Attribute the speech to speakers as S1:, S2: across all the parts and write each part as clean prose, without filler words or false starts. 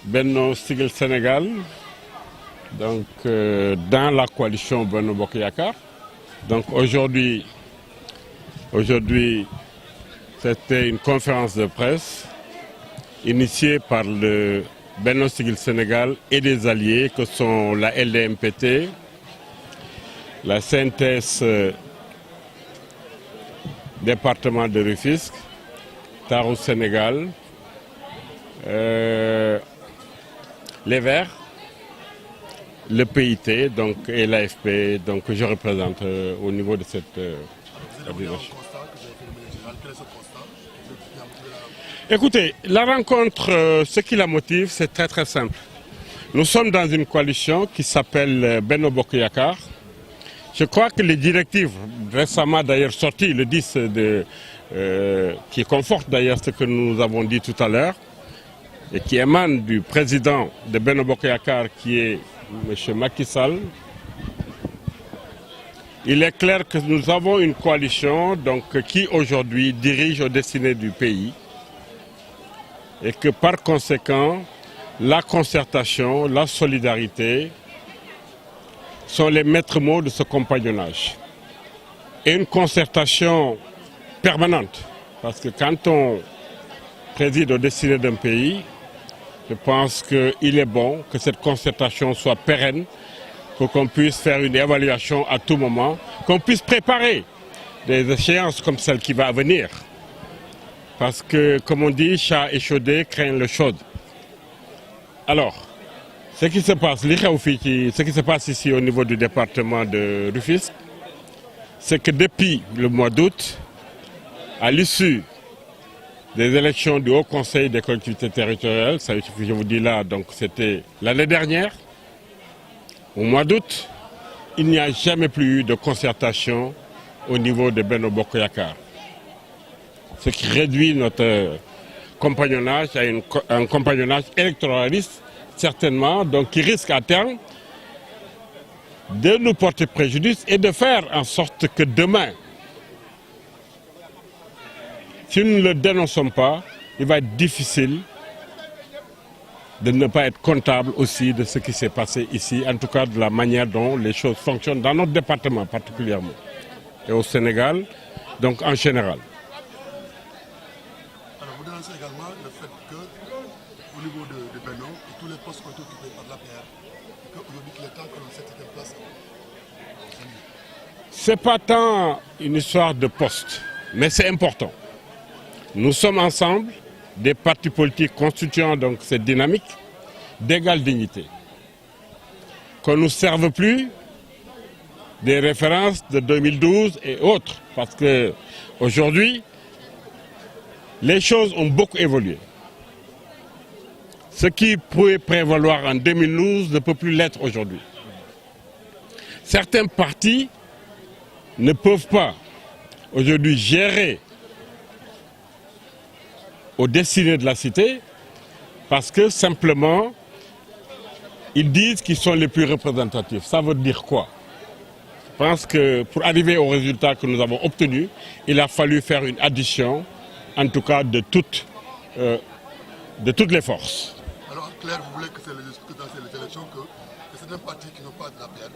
S1: Benno Siggil Sénégal, donc dans la coalition Benno Bokk Yakaar. Donc aujourd'hui, c'était une conférence de presse initiée par le Benno Siggil Sénégal et des alliés que sont la LDMPT, la CNTS département de Rufisque, Taarou Sénégal, les Verts, le PIT donc, et l'AFP, donc je représente au niveau de cette organisation. Écoutez, la rencontre, ce qui la motive, c'est très très simple. Nous sommes dans une coalition qui s'appelle Benno Bokk Yakaar. Je crois que les directives récemment d'ailleurs sorties, le 10, qui confortent d'ailleurs ce que nous avons dit tout à l'heure, et qui émane du président de Benno Bokk Yakaar qui est M. Macky Sall. Il est clair que nous avons une coalition donc, qui aujourd'hui dirige aux destinées du pays et que par conséquent, la concertation, la solidarité sont les maîtres mots de ce compagnonnage. Et une concertation permanente, parce que quand on préside aux destinées d'un pays, je pense qu'il est bon que cette concertation soit pérenne pour qu'on puisse faire une évaluation à tout moment, qu'on puisse préparer des échéances comme celle qui va venir. Parce que, comme on dit, chat échaudé craint le chaud. Alors, ce qui se passe ici au niveau du département de Rufisque, c'est que depuis le mois d'août, à l'issue des élections du Haut Conseil des collectivités territoriales, ça, je vous dis là, donc c'était l'année dernière, au mois d'août, il n'y a jamais plus eu de concertation au niveau de Benno Bokk Yakaar. Ce qui réduit notre compagnonnage à un compagnonnage électoraliste, certainement, donc qui risque à terme de nous porter préjudice et de faire en sorte que demain, si nous ne le dénonçons pas, il va être difficile de ne pas être comptable aussi de ce qui s'est passé ici, en tout cas de la manière dont les choses fonctionnent dans notre département particulièrement, et au Sénégal, donc en général.
S2: Alors vous dénoncez également le fait qu'au niveau de Benno, tous les postes ont été occupés par l'APR, et qu'aujourd'hui il est temps que l'on sette cette place.
S1: Ce n'est pas tant une histoire de poste, mais c'est important. Nous sommes ensemble, des partis politiques constituant donc cette dynamique d'égale dignité. Qu'on ne nous serve plus des références de 2012 et autres, parce que aujourd'hui, les choses ont beaucoup évolué. Ce qui pouvait prévaloir en 2012 ne peut plus l'être aujourd'hui. Certains partis ne peuvent pas aujourd'hui gérer aux destinées de la cité parce que simplement ils disent qu'ils sont les plus représentatifs. Ça veut dire quoi? Je pense que pour arriver au résultat que nous avons obtenu, il a fallu faire une addition, en tout cas de toutes les forces.
S2: Alors en clair, vous voulez que dans ces élections que certains partis qui n'ont pas de l'APR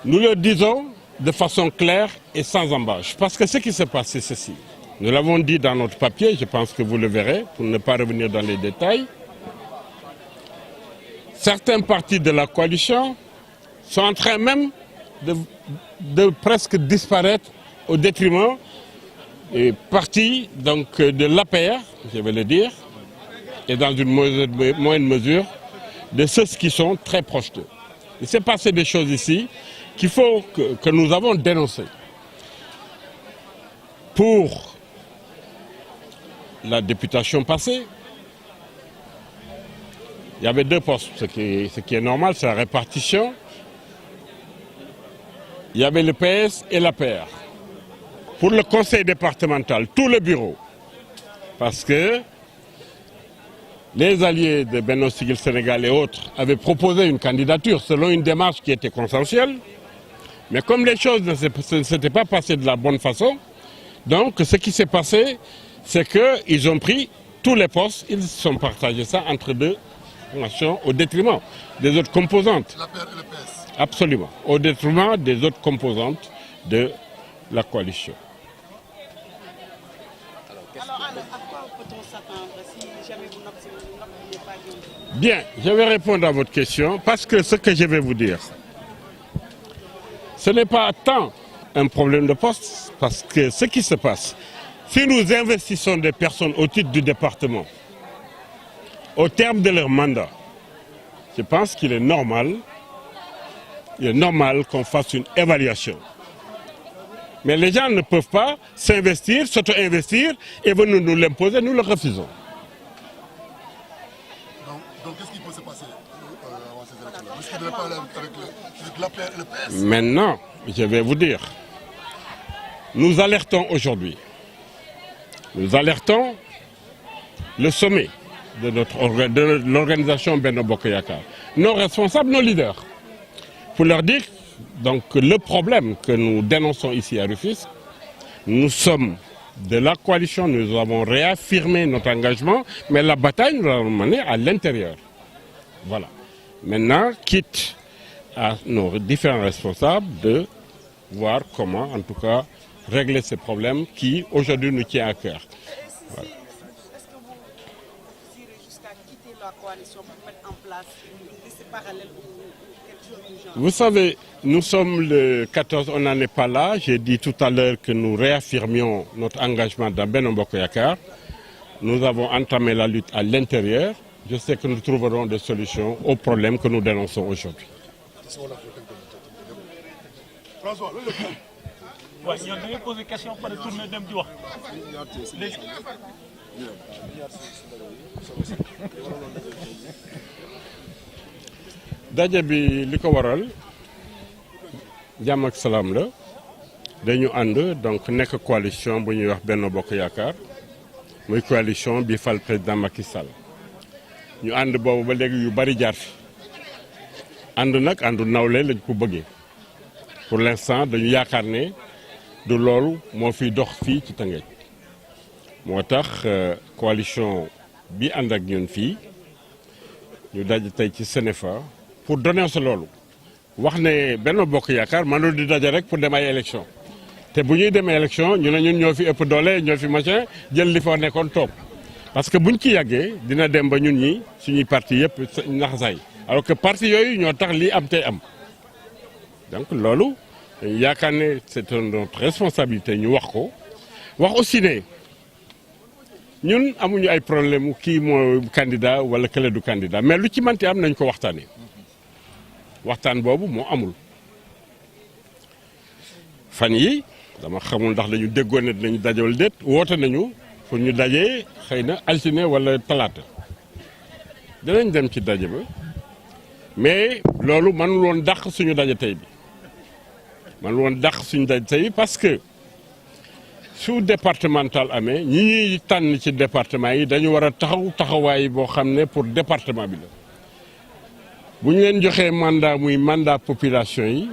S1: nous le disons de façon claire et sans embâche. Parce que ce qui se passe, c'est ceci. Nous l'avons dit dans notre papier, je pense que vous le verrez, pour ne pas revenir dans les détails. Certains partis de la coalition sont en train même de presque disparaître au détriment des partis donc, de l'APR, je vais le dire, et dans une moindre mesure, de ceux qui sont très proches d'eux. Il s'est passé des choses ici qu'il faut que nous avons dénoncées. Pour la députation passée, il y avait deux postes, ce qui est normal, c'est la répartition. Il y avait le PS et l'APR. Pour le conseil départemental, tout le bureau, parce que les alliés de Benno Siggil Sénégal et autres avaient proposé une candidature selon une démarche qui était consensuelle, mais comme les choses ne s'étaient pas passées de la bonne façon, donc ce qui s'est passé, c'est qu'ils ont pris tous les postes, ils se sont partagés ça entre deux nations au détriment des autres composantes.
S2: La PR et le PS.
S1: Absolument, au détriment des autres composantes de la coalition.
S3: Alors, à quoi peut-on s'attendre si jamais vous n'obtenez pas de...
S1: Bien, je vais répondre à votre question parce que ce que je vais vous dire, ce n'est pas tant un problème de poste, parce que ce qui se passe, si nous investissons des personnes au titre du département, au terme de leur mandat, je pense qu'il est normal qu'on fasse une évaluation. Mais les gens ne peuvent pas s'investir, s'auto-investir et venir nous l'imposer, nous le refusons.
S2: Donc qu'est-ce qui peut se passer avant ces élections-là? Est-ce qu'il ne devrait pas aller avec la PR et le PS?
S1: Maintenant, je vais vous dire, nous alertons aujourd'hui, nous alertons le sommet de l'organisation Benno Bokk Yakaar, nos responsables, nos leaders, pour leur dire donc le problème que nous dénonçons ici à Rufisque. Nous sommes de la coalition, nous avons réaffirmé notre engagement, mais la bataille nous l'avons menée à l'intérieur. Voilà. Maintenant, quitte à nos différents responsables de voir comment, en tout cas, régler ces problèmes qui, aujourd'hui, nous tiennent à cœur. Voilà.
S3: Est-ce que vous irez jusqu'à quitter la coalition pour mettre en place une liste parallèle ou quelque chose du genre?
S1: Vous savez, nous sommes le 14, on n'en est pas là. J'ai dit tout à l'heure que nous réaffirmions notre engagement dans Benno Bokk Yakaar. Nous avons entamé la lutte à l'intérieur. Je sais que nous trouverons des solutions aux problèmes que nous dénonçons aujourd'hui.
S2: François,
S4: waaw yow da ngay posé question par tourner dem di wax léegi.
S1: daje bi li ko waral jàmm ak salaam la dañu ànd donc nekk coalition bu ñuy wax Benno Bokk Yakaar muy coalition bi fal président Macky Sall ñu ànd boobu ba léegi yu bari jaar fi ànd nag àndu nawle lañ ko bëggee pour l'instant dañu yaakaar ne du loolu moo fiy dox fii ci Tëngéej moo tax coalition bi ànd ak ñun fii ñu daje tey ci Sénéfa pour dénoncer loolu wax ne Benno Bokk Yakaar mënul di daje rek pour dem ay élection te bu ñuy demee élection ñu ne ñun ñoo fi ëpp doole ñoo fi machin jël li fa nekkoon toog parce que buñ ci yàggee dina dem ba ñun ñi suñuy parti yëpp naxasaay alors que parti yooyu ñoo tax lii am tey am donc loolu yaakaar ne c'est notre responsabilité ñu wax ko wax aussi ne ñun amuñu ay problème kii moo candidat wala kële du candidat mais lu ci manti am nañ ko waxtaanee waxtaan boobu moo amul fan yi dama xamul ndax dañu déggoon ne dinañu dajewal déet woote nañu pour ñu dajee xëy na altine wala talaata dinañ dem ci daje ba mais loolu mënul woon dàq suñu daje tey bi mënul woon dàq suñu daje tey bi parce que su départemental amee ñi ñuy tànn ci département yi dañu war a taxawaay boo xam ne pour département bi la bu ñu leen joxee mandat muy mandat population yi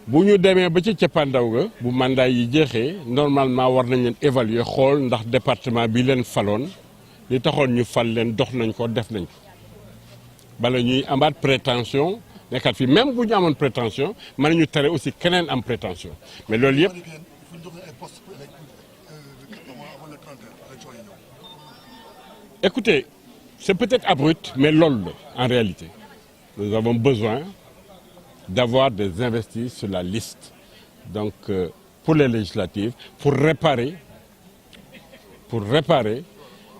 S1: bu ñu demee ba ci cappaandaw ga bu mandat yi jeexee normalement war nañ leen évaluer xool ndax département bi leen faloon li taxoon ñu fal leen dox nañ ko def nañ ko bala ñuy amaat prétention nekkat fi même bu ñu amoon prétention mën nañu tere aussi keneen am prétention mais loolu yëpp. Écoutez, c'est peut-être abrupt, mais loolu la en réalité. Nous avons besoin d'avoir des investis sur la liste. Donc, pour les législatives, pour réparer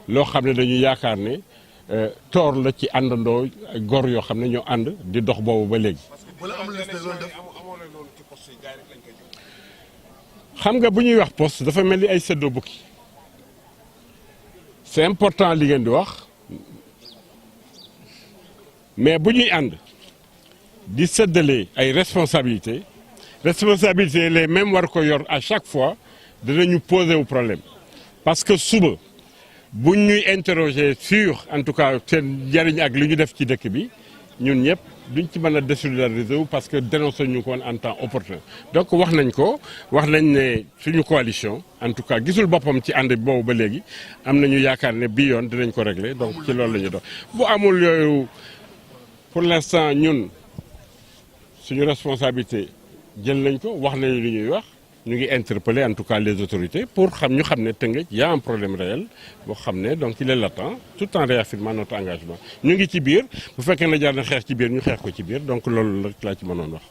S1: loo xam ne dañu yaakaar ne toor la ci àndandoo góor yoo xam ne ñoo ànd di dox boobu ba léegi. xam nga bu ñuy wax poste dafa mel ni ay séddoo bukki c'est important li ngeen di wax mais bu ñuy ànd di séddale ay responsabilités les mêmes war ko yor à chaque fois dinañu poser wu problème parce que suba bu ñuy interroger sur en tout cas seen njariñ ak li ñu def ci dëkk bi ñun ñëpp duñ ci mën a désolidariser wu parce que dénoncé ñu ko woon en temps opportun donc wax nañ ne suñu coalition en tout cas gisul boppam ci ànd boobu ba léegi am nañu yaakaar ne bii yoon dinañ ko régler donc ci loolu la ñu dox bu amul yooyu pour l'instant ñun suñu responsabilité jël nañ ko wax nañu li ñuy wax ñu ngi interpeller en tout cas les autorités pour ñu xam ne Tëngéej y a un problème réel boo xam ne donc il est latent tout en réaffirmant notre engagement ñu ngi ci biir bu fekkee ne jaar na xeex ci biir ñu xeex ko ci biir donc loolu la laa ci mënoon wax.